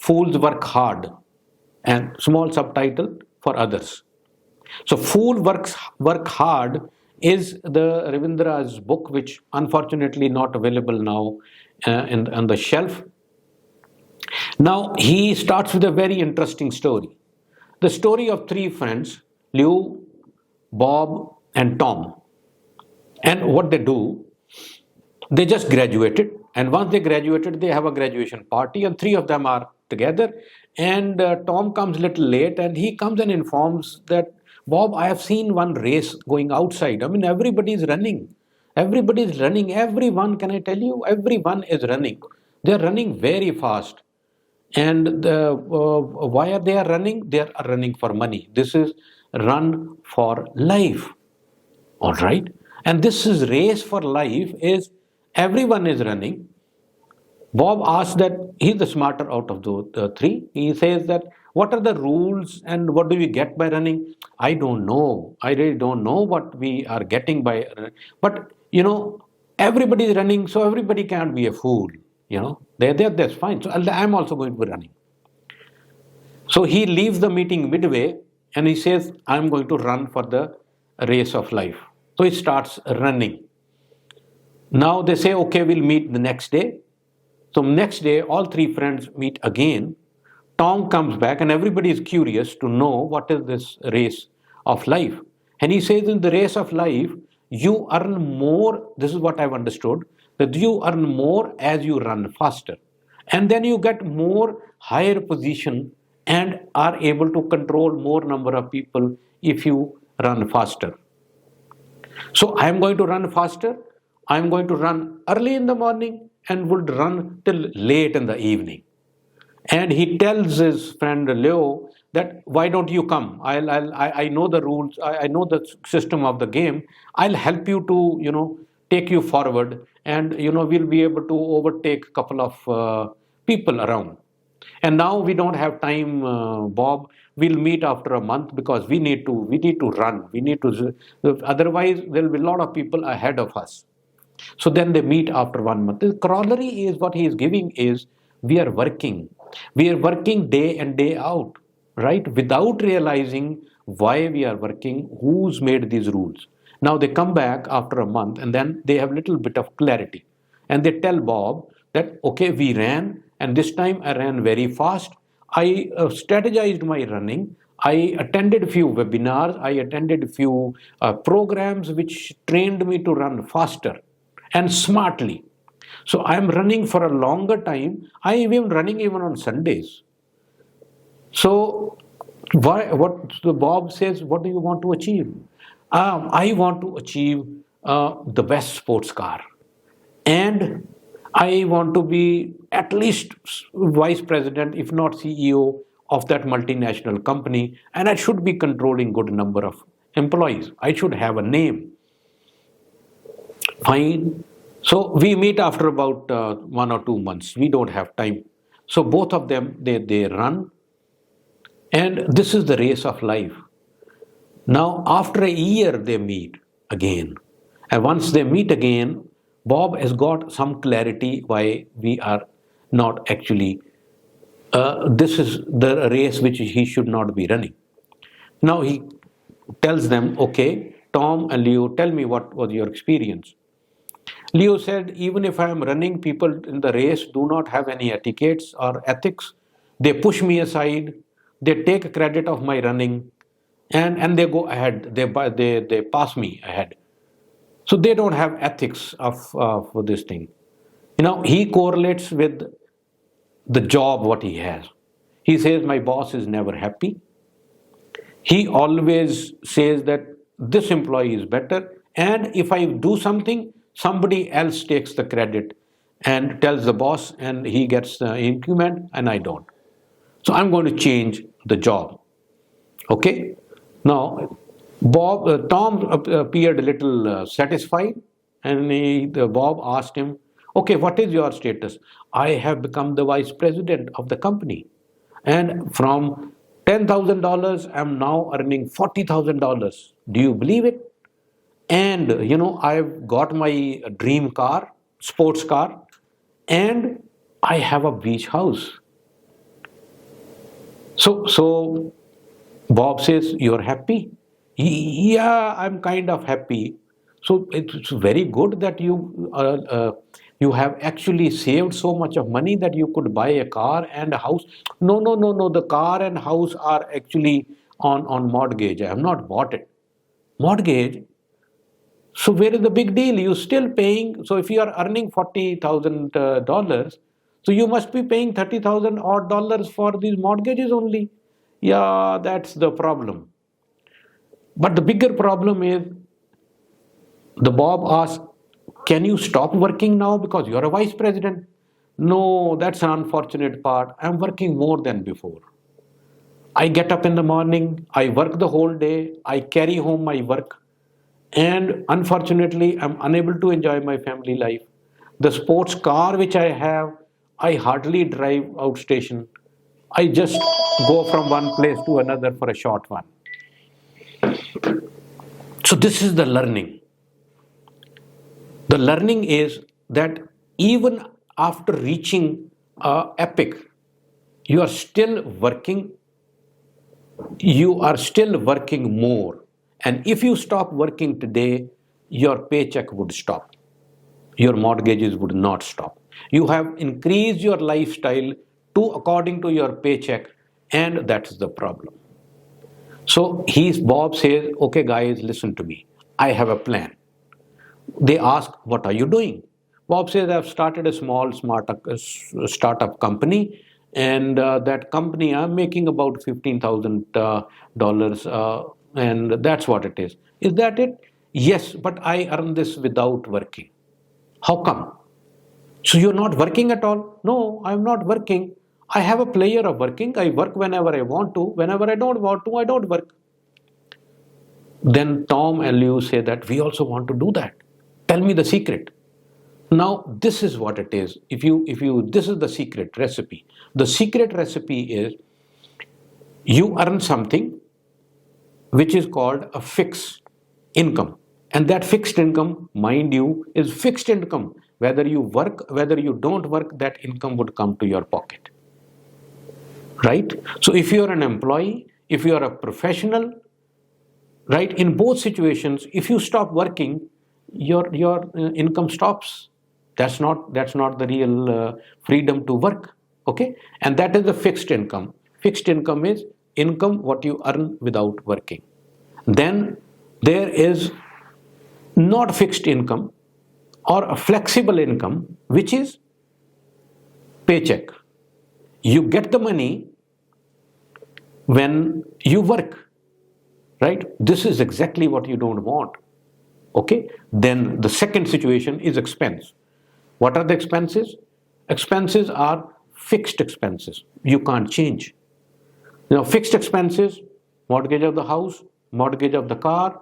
fools work hard, and small subtitle for others. So fool work hard is the Ravindra's book, which unfortunately not available now on the shelf. Now he starts with a very interesting story. The story of three friends, Lou, Bob, and Tom. And what they do, they just graduated, and once they graduated, they have a graduation party, and three of them are together. And Tom comes a little late, and he comes and informs that, Bob, I have seen one race going outside. I mean, everybody is running. Everybody is running. Everyone, can I tell you, everyone is running. They are running very fast. And why are they are running? They are running for money. This is run for life. All right. And this is race for life is everyone is running. Bob asks that he's the smarter out of the three. He says that what are the rules and what do we get by running? I don't know. I really don't know what we are getting by. But everybody is running, so everybody can't be a fool. That's fine. So I'm also going to be running. So he leaves the meeting midway and he says, I'm going to run for the race of life. So he starts running. Now they say, okay, we'll meet the next day. So next day, all three friends meet again. Tom comes back and everybody is curious to know what is this race of life. And he says, in the race of life, you earn more. This is what I've understood, that you earn more as you run faster. And then you get more higher position and are able to control more number of people if you run faster. So I am going to run faster. I am going to run early in the morning and would run till late in the evening. And he tells his friend Leo that why don't you come? I know the rules. I know the system of the game. I'll help you to take you forward, and we'll be able to overtake a couple of people around. And now we don't have time, Bob. We'll meet after a month because we need to run. We need to, otherwise there'll be a lot of people ahead of us. So then they meet after 1 month. The corollary is what he is giving is we are working. We are working day and day out, right? Without realizing why we are working, who's made these rules. Now they come back after a month and then they have a little bit of clarity. And they tell Bob that, okay, we ran and this time I ran very fast. I strategized my running. I attended a few webinars. I attended a few programs which trained me to run faster and smartly. So I am running for a longer time. I am running even on Sundays. So what the Bob says, what do you want to achieve? I want to achieve the best sports car. And I want to be at least vice president, if not CEO of that multinational company. And I should be controlling good number of employees. I should have a name. Fine. So we meet after about 1 or 2 months. We don't have time. So both of them, they run. And this is the race of life. Now, after a year, they meet again. And once they meet again, Bob has got some clarity why we are not actually, this is the race which he should not be running. Now he tells them, okay, Tom and Leo, tell me what was your experience. Leo said, even if I am running, people in the race do not have any etiquettes or ethics. They push me aside. They take credit of my running and they go ahead. They pass me ahead. So they don't have ethics for this thing. He correlates with the job what he has. He says, my boss is never happy. He always says that this employee is better. And if I do something, somebody else takes the credit and tells the boss and he gets the increment and I don't. So I'm going to change the job. Okay. Now, Tom appeared a little satisfied and Bob asked him, okay, what is your status? I have become the vice president of the company. And from $10,000, I'm now earning $40,000. Do you believe it? And, I've got my dream car, sports car, and I have a beach house. So Bob says, "You're happy?" Yeah, I'm kind of happy. So it's very good that you have actually saved so much of money that you could buy a car and a house. No, no, no, no. The car and house are actually on mortgage. I have not bought it. Mortgage. So where is the big deal? You're still paying. So if you are earning $40,000, so you must be paying 30,000 odd dollars for these mortgages only. Yeah, that's the problem. But the bigger problem is the Bob asks, "Can you stop working now because you're a vice president?" No, that's an unfortunate part. I'm working more than before. I get up in the morning, I work the whole day, I carry home my work, and unfortunately, I'm unable to enjoy my family life. The sports car which I have, I hardly drive outstation. I just go from one place to another for a short one. So, this is the learning. The learning is that even after reaching epic, you are still working, you are still working more. And if you stop working today, your paycheck would stop. Your mortgages would not stop. You have increased your lifestyle to according to your paycheck, and that's the problem. So Bob says, "Okay, guys, listen to me. I have a plan." They ask, "What are you doing?" Bob says, "I've started a small startup company, and that company I'm making about $15,000, and that's what it is." Is that it? Yes, but I earn this without working. How come? So you're not working at all? No, I'm not working. I have a player of working. I work whenever I want to. Whenever I don't want to, I don't work. Then Tom and Liu say that we also want to do that. Tell me the secret. Now this is what it is. If you this is the secret recipe. The secret recipe is you earn something which is called a fixed income. And that fixed income, mind you, is fixed income. Whether you work, whether you don't work, that income would come to your pocket. Right? So if you're an employee, if you're a professional, right, in both situations, if you stop working, your income stops. That's not the real freedom to work. Okay, and that is the fixed income. Fixed income is income what you earn without working. Then there is not fixed income or a flexible income, which is paycheck. You get the money when you work, right? This is exactly what you don't want. Okay, then the second situation is expense. What are the expenses? Expenses are fixed expenses, you can't change. Fixed expenses: mortgage of the house, mortgage of the car,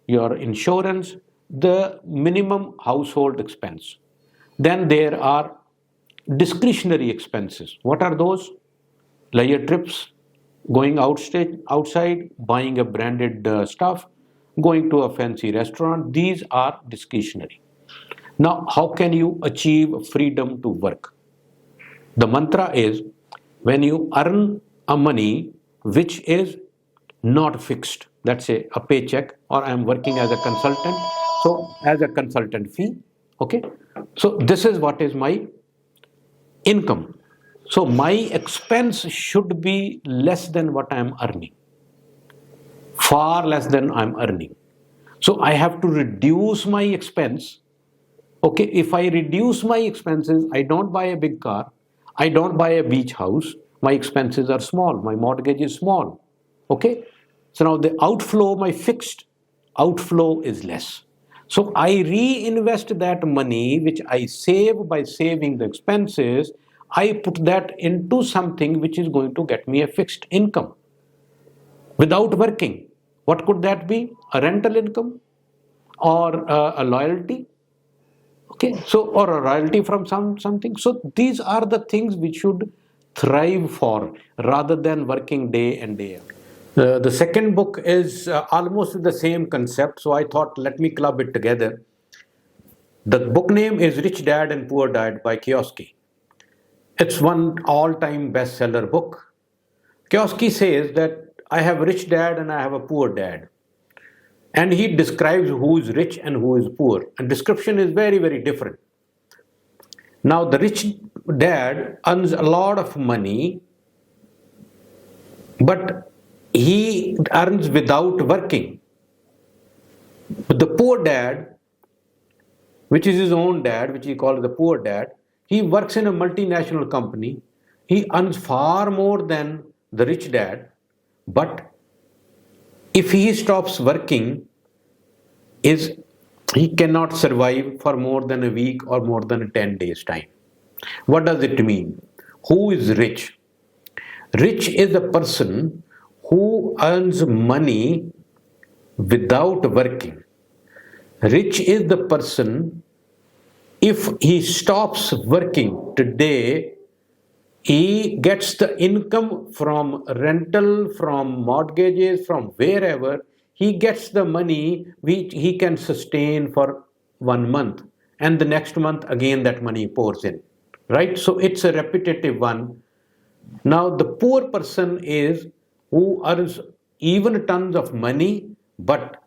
your insurance, the minimum household expense. Then there are discretionary expenses. What are those? Leisure trips, going outside, buying a branded stuff, going to a fancy restaurant. These are discretionary. Now, how can you achieve freedom to work? The mantra is, when you earn a money which is not fixed, let's say a paycheck, or I'm working as a consultant, so as a consultant fee, okay, so this is what is my income. So my expense should be less than what I'm earning, far less than I'm earning. So I have to reduce my expense. Okay, if I reduce my expenses, I don't buy a big car, I don't buy a beach house, my expenses are small, my mortgage is small. Okay, so now the outflow, my fixed outflow is less. So I reinvest that money which I save by saving the expenses, I put that into something which is going to get me a fixed income without working. What could that be? A rental income or a loyalty? Okay, so or a royalty from something. So these are the things we should thrive for rather than working day and day out. The second book is almost the same concept, so I thought let me club it together. The book name is Rich Dad and Poor Dad by Kiyosaki. It's one all-time bestseller book. Kioski says that I have a rich dad and I have a poor dad. And he describes who is rich and who is poor. And description is very, very different. Now, the rich dad earns a lot of money, but he earns without working. But the poor dad, which is his own dad, which he calls the poor dad, he works in a multinational company. He earns far more than the rich dad, but if he stops working, is he cannot survive for more than a week or more than 10 days time. What does it mean? Who is rich? Rich is a person who earns money without working. Rich is the person, if he stops working today, he gets the income from rental, from mortgages, from wherever. He gets the money which he can sustain for 1 month, and the next month again that money pours in. Right? So it's a repetitive one. Now, the poor person is who earns even tons of money, but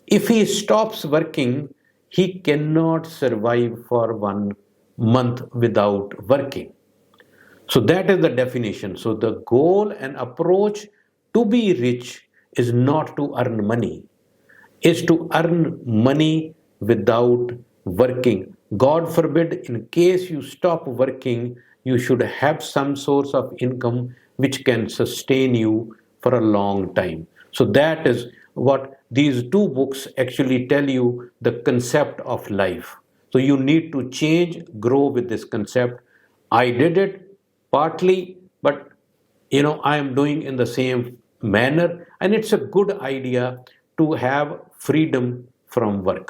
if he stops working, he cannot survive for 1 month without working. So that is the definition. So the goal and approach to be rich is not to earn money, is to earn money without working. God forbid, in case you stop working, you should have some source of income which can sustain you for a long time. So that is what these two books actually tell you, the concept of life. So you need to change, grow with this concept. I did it partly, but I am doing in the same manner, and it's a good idea to have freedom from work.